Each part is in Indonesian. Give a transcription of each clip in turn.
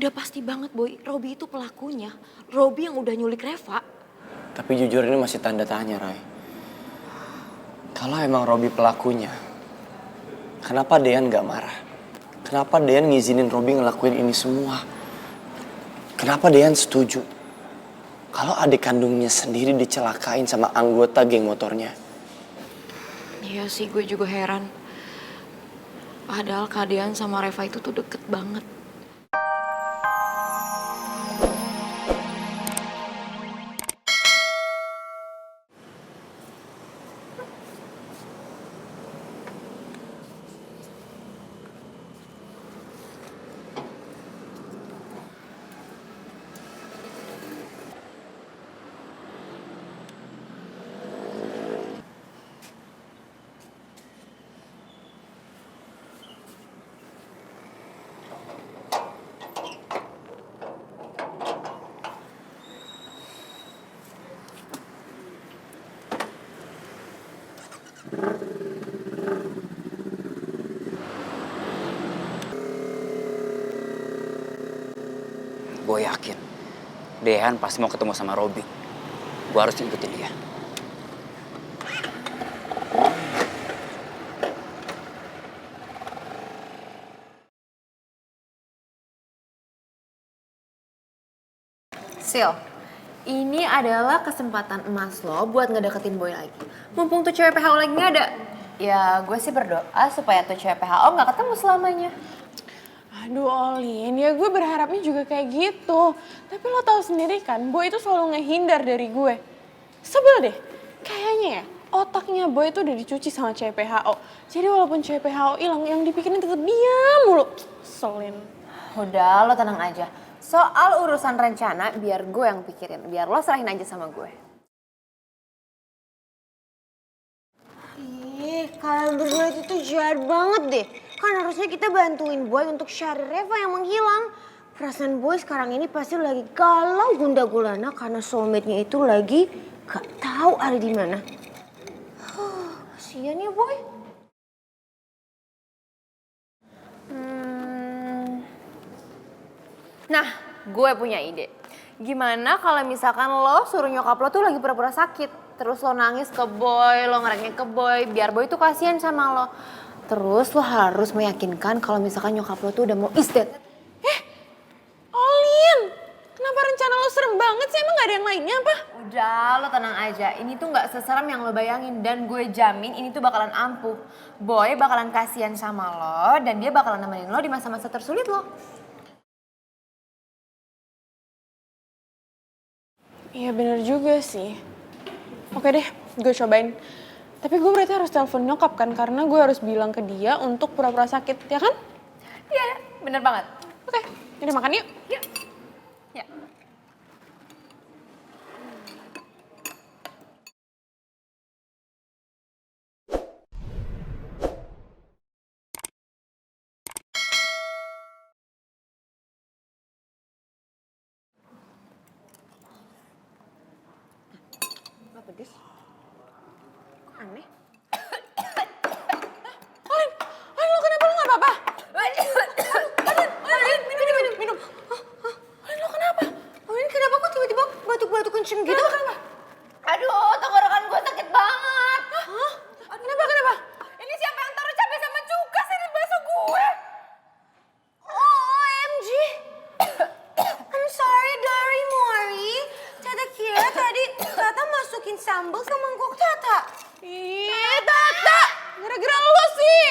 Udah pasti banget Boy, Robi itu pelakunya. Robi yang udah nyulik Reva. Tapi jujur ini masih tanda tanya, Ray. Kalau emang Robi pelakunya, kenapa Dean gak marah? Kenapa Dean ngizinin Robi ngelakuin ini semua? Kenapa Dean setuju? Kalau adik kandungnya sendiri dicelakain sama anggota geng motornya. Iya sih, gue juga heran. Padahal keadaan sama Reva itu tuh deket banget. Gue yakin Dehan pasti mau ketemu sama Robi. Gue harus ikutin dia. Sil, ini adalah kesempatan emas lo buat ngedeketin Boy lagi. Mumpung tuh cewek PHO lagi nggak ada. Ya gue sih berdoa supaya tuh cewek PHO nggak ketemu selamanya. Aduh Olin, ya gue berharapnya juga kayak gitu. Tapi lo tahu sendiri kan, Boy itu selalu ngehindar dari gue. Sebel deh, kayaknya ya otaknya Boy itu udah dicuci sama cewek PHO. Jadi walaupun cewek PHO hilang, yang dipikirin tetap diam mulu. Selin. Udah lo tenang aja. Soal urusan rencana biar gue yang pikirin. Biar lo serahin aja sama gue. Kalian berdua itu tuh jahat banget deh. Kan harusnya kita bantuin Boy untuk cari Reva yang menghilang. Perasaan Boy sekarang ini pasti lagi galau gunda gulana karena soulmate-nya itu lagi gak tahu ada di mana. Kasian ya Boy. Nah, gue punya ide. Gimana kalau misalkan lo suruh nyokap lo tuh lagi pura-pura sakit. Terus lo nangis ke Boy, lo ngerengek ke Boy, biar Boy tuh kasihan sama lo. Terus lo harus meyakinkan kalau misalkan nyokap lo tuh udah mau isdet. Olin, kenapa rencana lo serem banget sih? Emang gak ada yang lainnya apa? Udah, lo tenang aja. Ini tuh gak seserem yang lo bayangin. Dan gue jamin ini tuh bakalan ampuh. Boy bakalan kasihan sama lo dan dia bakalan nemenin lo di masa-masa tersulit lo. Iya bener juga sih. Oke deh, gue cobain. Tapi gue berarti harus telepon nyokap kan, karena gue harus bilang ke dia untuk pura-pura sakit, ya kan? Iya, bener banget. Oke, jadi makan yuk. Yuk. Ya. Gak pedes. Kok aneh? Olin, lo kenapa? Lo gak apa-apa? Minum. Olin, lo kenapa? Olin kenapa kok tiba-tiba batuk-batuk kenceng gitu? Kenapa? Aduh, tenggorokan gue sakit banget. Hah? Kenapa? Ini siapa yang taruh cabai sama cuka sih di bakso gue? OMG. I'm sorry Dari Mori. Tata kira tadi Tata masukin sambal ke mangkok Tata. Ih, Tata! Gara-gara lo sih!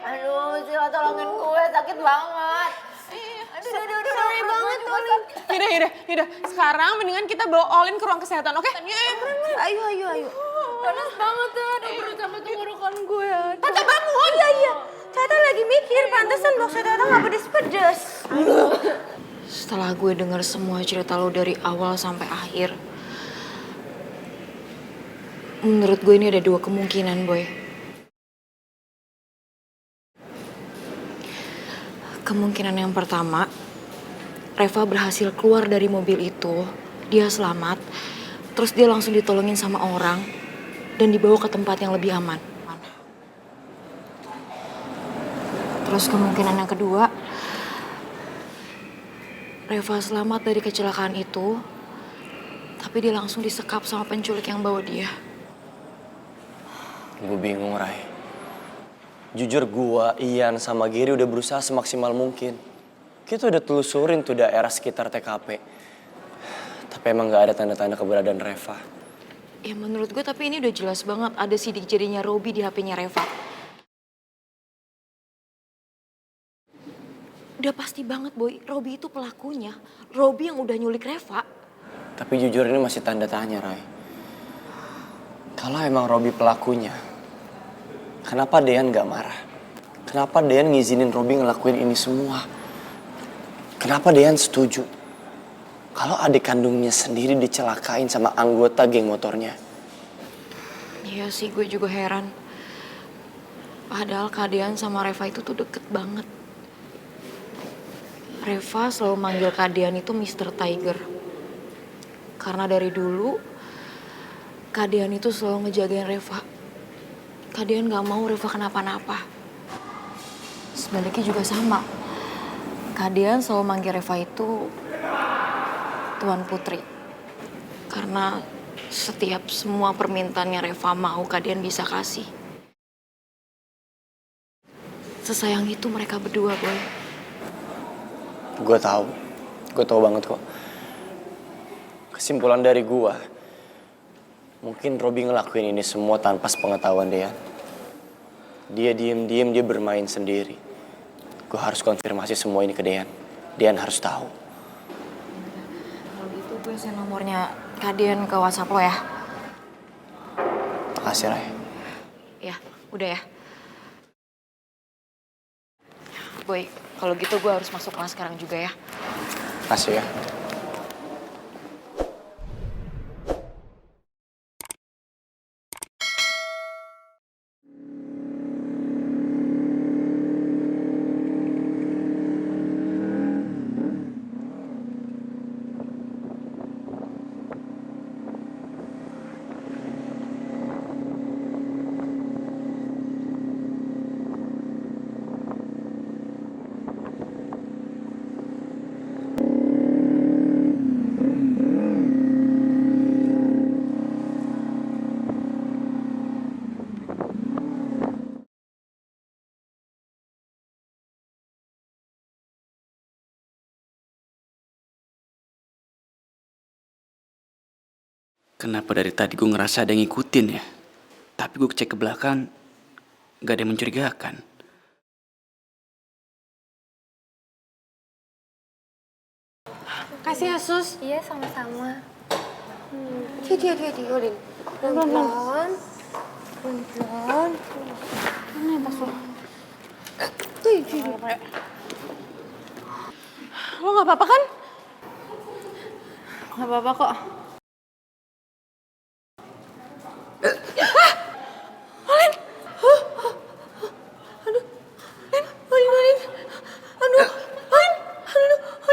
Aduh, Sila tolongin gue, sakit banget. Aduh, sorry banget Olin. Yaudah. Sekarang mendingan kita bawa Olin ke ruang kesehatan, oke? Ayo. Panas banget ya, udah perut sampai tenggorokan gue. Tata bangun. Iya. Tata lagi mikir, pantesan boxnya Tata gak pedes-pedes. Setelah gue denger semua cerita lo dari awal sampai akhir, menurut gue ini ada dua kemungkinan, Boy. Kemungkinan yang pertama, Reva berhasil keluar dari mobil itu, dia selamat, terus dia langsung ditolongin sama orang dan dibawa ke tempat yang lebih aman. Terus kemungkinan yang kedua, Reva selamat dari kecelakaan itu, tapi dia langsung disekap sama penculik yang bawa dia. Gue bingung, Rai. Jujur gua, Ian, sama Gary udah berusaha semaksimal mungkin. Kita udah telusurin tuh daerah sekitar TKP. Tapi emang gak ada tanda-tanda keberadaan Reva. Ya menurut gue tapi ini udah jelas banget ada sidik jarinya Robi di HP-nya Reva. Udah pasti banget Boy, Robi itu pelakunya. Robi yang udah nyulik Reva. Tapi jujur ini masih tanda tanya, Rai. Kalau emang Robi pelakunya, kenapa Dean gak marah? Kenapa Dean ngizinin Robi ngelakuin ini semua? Kenapa Dean setuju? Kalau adik kandungnya sendiri dicelakain sama anggota geng motornya. Iya sih, gue juga heran. Padahal Kadean sama Reva itu tuh deket banget. Reva selalu manggil Kadean itu Mr. Tiger. Karena dari dulu, Kadean itu selalu ngejagain Reva. Kadean gak mau Reva kenapa-napa. Sebaliknya juga sama. Kadean selalu manggil Reva itu Tuan Putri. Karena setiap semua permintaannya Reva mau, Kadean bisa kasih. Sesayang itu mereka berdua, Boy. Gue tahu banget kok. Kesimpulan dari gue, mungkin Robi ngelakuin ini semua tanpa sepengetahuan Dean. Dia diem-diem, dia bermain sendiri. Gue harus konfirmasi semua ini ke Dean. Dean harus tahu. Kalau gitu gue send nomornya Kadean ke WhatsApp lo ya. Makasih, Rai. Ya, udah ya. Boy, kalau gitu gue harus masuk kelas sekarang juga ya. Makasih ya. Kenapa dari tadi gue ngerasa ada yang ngikutin ya? Tapi gue cek ke belakang, gak ada yang mencurigakan. Kasih ya, Sus. Iya, sama-sama. Hati-hati, Olin. Pelan-pelan. Pelan-pelan. Mana tas lo? Lo gak apa-apa kan? Gak apa-apa kok.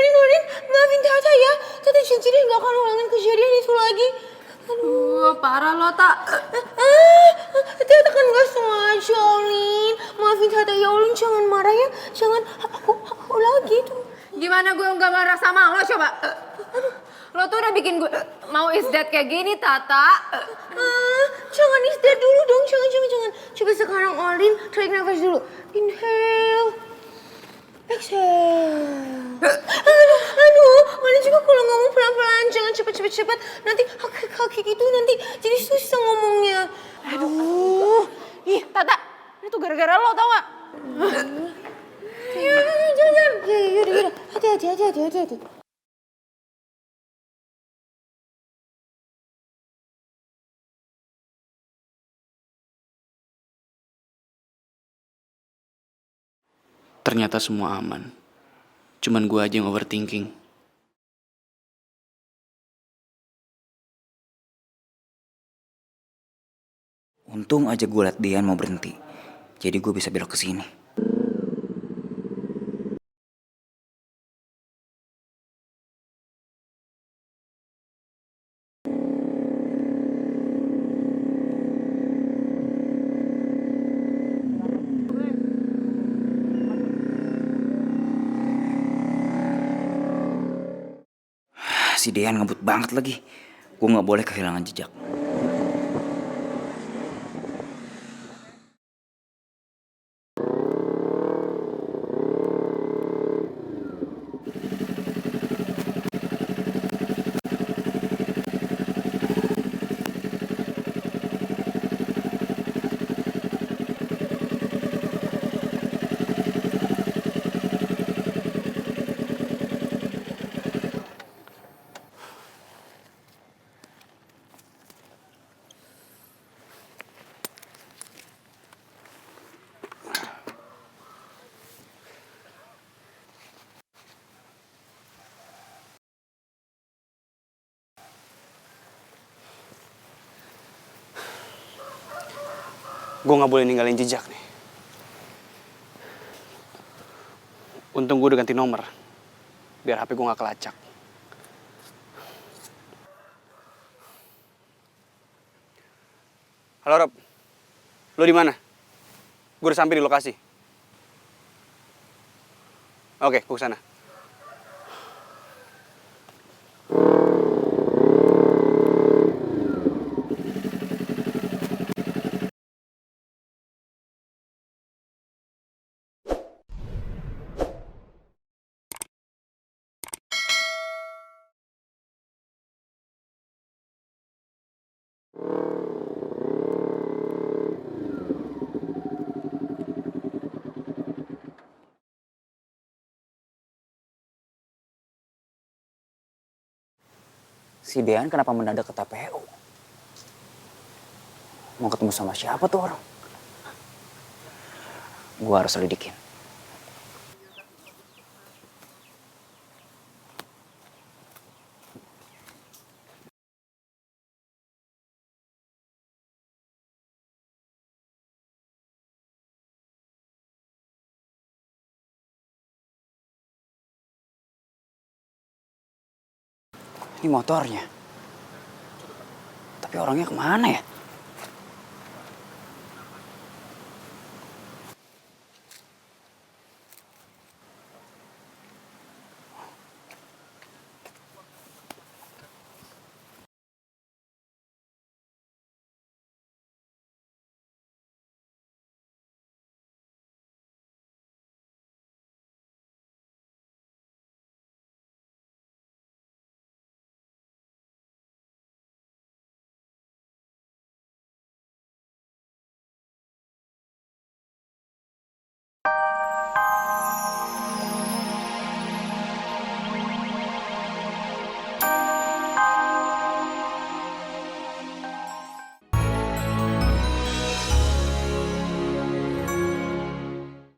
Olin, maafin Tata ya. Tata janji gak akan ulangin kejadian itu lagi. Aduh, parah lo, Tak. Tata kan gak sengaja, Olin. Maafin Tata ya, Olin. Jangan marah ya. Jangan aku lagi tuh. Gimana gue nggak marah sama lo, coba? Lo tuh udah bikin gue mau isdat kayak gini, Tata. Jangan istirahat dulu dong. Jangan. Coba sekarang, Olin. Tarik nafas dulu. Inhale. Exhale. Aduh, Olin juga kalau ngomong pelan-pelan. Jangan cepet. Nanti kaki gitu nanti jadi susah ngomongnya. Aduh. Ih, Tata. Ini tuh gara-gara lo, tau gak? Jangan. Yaudah. Hati-hati. Ternyata semua aman. Cuman gue aja yang overthinking. Untung aja gue liat Dean mau berhenti. Jadi gue bisa belok ke sini. si Dean ngebut banget lagi. Gue nggak boleh kehilangan jejak. Gue gak boleh ninggalin jejak nih. Untung gue udah ganti nomor, biar HP gue gak kelacak. Halo Rob, lo di mana? Gue udah sampai di lokasi. Oke, gue kesana. Si Dean kenapa mendadak ke TPU? Mau ketemu sama siapa tuh orang? Gue harus selidikin. Ini motornya. Tapi orangnya kemana ya?